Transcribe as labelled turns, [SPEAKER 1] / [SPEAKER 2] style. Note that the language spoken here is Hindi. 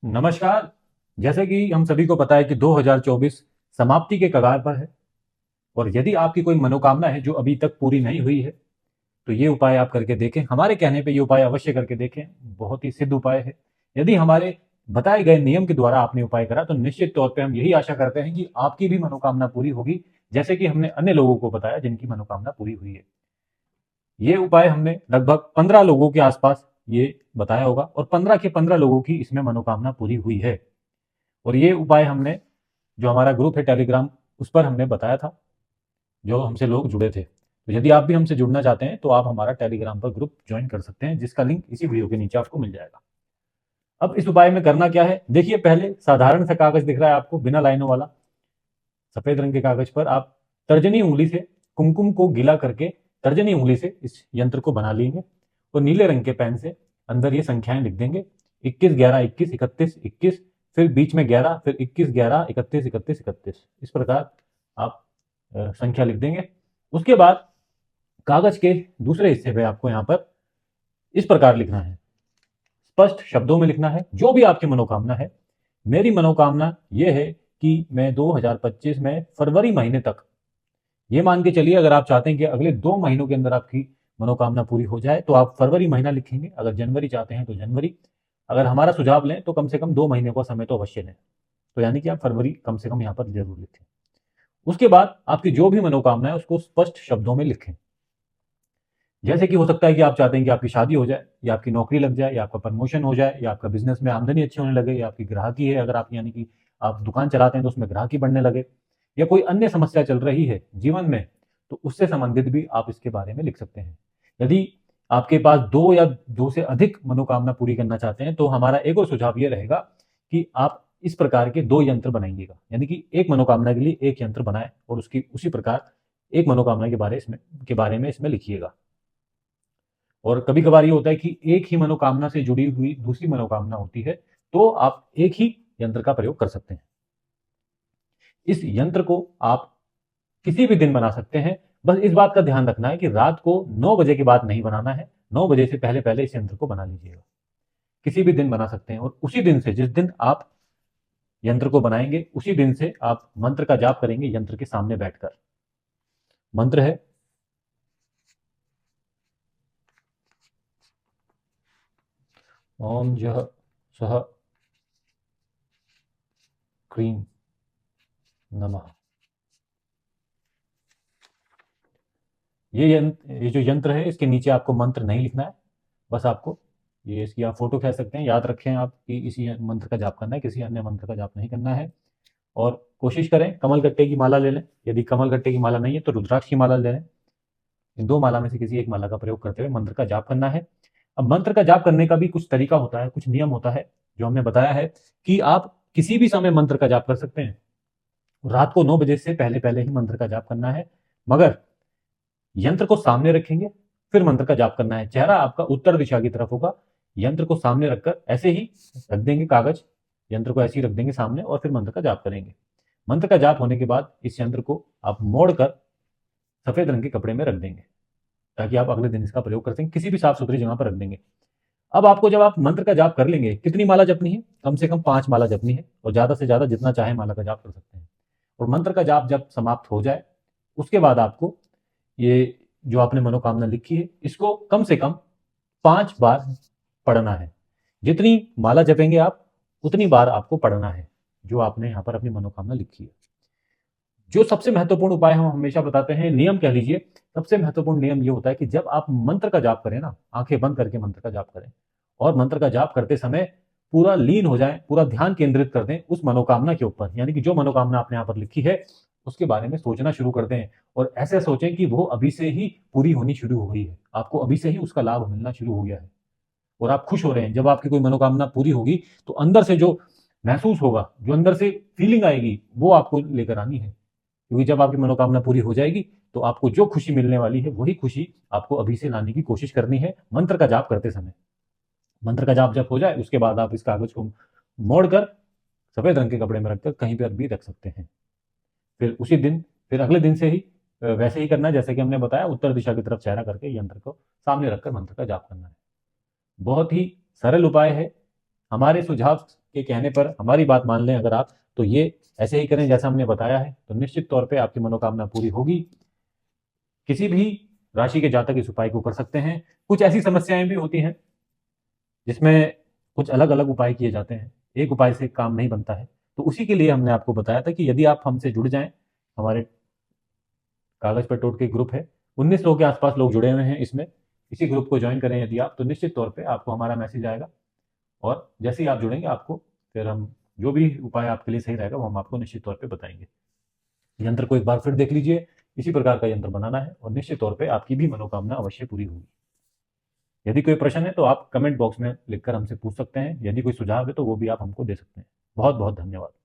[SPEAKER 1] नमस्कार। जैसे कि हम सभी को पता है कि 2024 समाप्ति के कगार पर है। और यदि आपकी कोई मनोकामना है जो अभी तक पूरी नहीं हुई है, तो ये उपाय आप करके देखें। हमारे कहने पे ये उपाय अवश्य करके देखें। बहुत ही सिद्ध उपाय है। यदि हमारे बताए गए नियम के द्वारा आपने उपाय करा तो निश्चित तौर पे हम यही आशा करते हैं कि आपकी भी मनोकामना पूरी होगी, जैसे कि हमने अन्य लोगों को बताया जिनकी मनोकामना पूरी हुई है। ये उपाय हमने लगभग 15 लोगों के आसपास ये बताया होगा, और 15 के 15 लोगों की इसमें मनोकामना पूरी हुई है। और ये उपाय हमने, जो हमारा ग्रुप है टेलीग्राम, उस पर हमने बताया था, जो हमसे लोग जुड़े थे। तो यदि आप भी हमसे जुड़ना चाहते हैं तो आप हमारा टेलीग्राम पर ग्रुप ज्वाइन कर सकते हैं, जिसका लिंक इसी वीडियो के नीचे आपको मिल जाएगा। अब इस उपाय में करना क्या है, देखिए। पहले साधारण सा कागज दिख रहा है आपको, बिना लाइनों वाला सफेद रंग के कागज पर आप तर्जनी उंगली से कुमकुम को गीला करके तर्जनी उंगली से इस यंत्र को बना लेंगे, और नीले रंग के पेन से अंदर ये संख्याएं लिख देंगे। 21 11 21 31 21, फिर बीच में 11, फिर 21 11 31 31 31, इस प्रकार आप संख्या लिख देंगे। उसके बाद कागज के दूसरे हिस्से पे आपको यहाँ पर इस प्रकार लिखना है, स्पष्ट शब्दों में लिखना है जो भी आपकी मनोकामना है। मेरी मनोकामना यह है कि मैं 2025 में फरवरी महीने तक, ये मान के चलिए अगर आप चाहते हैं कि अगले 2 महीनों के अंदर आपकी मनोकामना पूरी हो जाए तो आप फरवरी महीना लिखेंगे। अगर जनवरी चाहते हैं तो जनवरी। अगर हमारा सुझाव लें तो कम से कम 2 महीने का समय तो अवश्य लें। तो यानी कि आप फरवरी कम से कम यहाँ पर जरूर लिखें। उसके बाद आपकी जो भी मनोकामना है उसको स्पष्ट शब्दों में लिखें। जैसे कि हो सकता है कि आप चाहते हैं कि आपकी शादी हो जाए, या आपकी नौकरी लग जाए, या आपका प्रमोशन हो जाए, या आपका बिजनेस में आमदनी अच्छी होने लगे, या आपकी ग्राहकी है, अगर आप यानी कि आप दुकान चलाते हैं तो उसमें ग्राहकी बढ़ने लगे, या कोई अन्य समस्या चल रही है जीवन में, तो उससे संबंधित भी आप इसके बारे में लिख सकते हैं। यदि आपके पास दो या दो से अधिक मनोकामना पूरी करना चाहते हैं तो हमारा एक और सुझाव ये रहेगा कि आप इस प्रकार के 2 यंत्र बनाइएगा, यानी कि एक मनोकामना के लिए एक यंत्र बनाए और उसकी उसी प्रकार एक मनोकामना के बारे में इसमें लिखिएगा। और कभी कभार ये होता है कि एक ही मनोकामना से जुड़ी हुई दूसरी मनोकामना होती है, तो आप एक ही यंत्र का प्रयोग कर सकते हैं। इस यंत्र को आप किसी भी दिन बना सकते हैं। बस इस बात का ध्यान रखना है कि रात को 9 बजे के बाद नहीं बनाना है। 9 बजे से पहले पहले इस यंत्र को बना लीजिएगा। किसी भी दिन बना सकते हैं, और उसी दिन से, जिस दिन आप यंत्र को बनाएंगे, उसी दिन से आप मंत्र का जाप करेंगे यंत्र के सामने बैठकर। मंत्र है, ओम जह सह क्रीम नमः। ये जो यंत्र है इसके नीचे आपको मंत्र नहीं लिखना है। बस आपको ये इसकी आप फोटो खींच सकते हैं। याद रखें आप कि इसी मंत्र का जाप करना है, किसी अन्य मंत्र का जाप नहीं करना है। और कोशिश करें कमल गट्टे की माला ले लें। यदि कमल गट्टे की माला नहीं है तो रुद्राक्ष की माला ले लें। इन 2 माला में से किसी एक माला का प्रयोग करते हुए मंत्र का जाप करना है। अब मंत्र का जाप करने का भी कुछ तरीका होता है, कुछ नियम होता है जो हमने बताया है कि आप किसी भी समय मंत्र का जाप कर सकते हैं। रात को 9 बजे से पहले पहले ही मंत्र का जाप करना है, मगर यंत्र को सामने रखेंगे, फिर मंत्र का जाप करना है। चेहरा आपका उत्तर दिशा की तरफ होगा। यंत्र को सामने रखकर ऐसे ही रख देंगे कागज, यंत्र को ऐसे ही रख देंगे सामने, और फिर मंत्र का जाप करेंगे। मंत्र का जाप होने के बाद इस यंत्र को आप मोड़कर सफेद रंग के कपड़े में रख देंगे, ताकि आप अगले दिन इसका प्रयोग कर सकें। किसी भी साफ सुथरी जगह पर रख देंगे। अब आपको, जब आप मंत्र का जाप कर लेंगे, कितनी माला जपनी है? कम से कम 5 माला जपनी है, और ज्यादा से ज्यादा जितना चाहे माला का जाप कर सकते हैं। और मंत्र का जाप जब समाप्त हो जाए, उसके बाद आपको ये जो आपने मनोकामना लिखी है इसको कम से कम 5 बार पढ़ना है। जितनी माला जपेंगे आप, उतनी बार आपको पढ़ना है जो आपने यहाँ पर अपनी मनोकामना लिखी है। जो सबसे महत्वपूर्ण उपाय हम हमेशा बताते हैं, नियम कह लीजिए, सबसे महत्वपूर्ण नियम ये होता है कि जब आप मंत्र का जाप करें ना, आंखें बंद करके मंत्र का जाप करें, और मंत्र का जाप करते समय पूरा लीन हो जाए, पूरा ध्यान केंद्रित कर दें उस मनोकामना के ऊपर। यानी कि जो मनोकामना आपने यहाँ पर लिखी है उसके बारे में सोचना शुरू कर दें, और ऐसे सोचें कि वो अभी से ही पूरी होनी शुरू हो गई है, आपको अभी से ही उसका लाभ मिलना शुरू हो गया है, और आप खुश हो रहे हैं। जब आपकी कोई मनोकामना पूरी होगी तो अंदर से जो महसूस होगा, जो अंदर से फीलिंग आएगी, वो आपको लेकर आनी है। क्योंकि जब आपकी मनोकामना पूरी हो जाएगी तो आपको जो खुशी मिलने वाली है वही खुशी आपको अभी से लाने की कोशिश करनी है मंत्र का जाप करते समय। मंत्र का जाप जब हो जाए उसके बाद आप इस कागज को मोड़कर सफेद रंग के कपड़े में रखकर कहीं पर भी रख सकते हैं। फिर उसी दिन, फिर अगले दिन से ही वैसे ही करना है जैसे कि हमने बताया, उत्तर दिशा की तरफ चेहरा करके यंत्र को सामने रखकर मंत्र का जाप करना है। बहुत ही सरल उपाय है। हमारे सुझाव के कहने पर हमारी बात मान लें अगर आप, तो ये ऐसे ही करें जैसा हमने बताया है, तो निश्चित तौर पे आपकी मनोकामना पूरी होगी। किसी भी राशि के जातक इस उपाय को कर सकते हैं। कुछ ऐसी समस्याएं भी होती हैं जिसमें कुछ अलग अलग उपाय किए जाते हैं, एक उपाय से काम नहीं बनता है। तो उसी के लिए हमने आपको बताया था कि यदि आप हमसे जुड़ जाएं, हमारे कागज पर टोटके ग्रुप है, 1900 के आसपास लोग जुड़े हुए हैं इसमें, इसी ग्रुप को ज्वाइन करें यदि आप, तो निश्चित तौर पे आपको हमारा मैसेज आएगा और जैसे ही आप जुड़ेंगे आपको फिर हम जो भी उपाय आपके लिए सही रहेगा वो हम आपको निश्चित तौर पे बताएंगे। यंत्र को एक बार फिर देख लीजिए, इसी प्रकार का यंत्र बनाना है और निश्चित तौर पे आपकी भी मनोकामना अवश्य पूरी होगी। यदि कोई प्रश्न है तो आप कमेंट बॉक्स में लिखकर हमसे पूछ सकते हैं, यदि कोई सुझाव है तो वो भी आप हमको दे सकते हैं। बहुत बहुत धन्यवाद।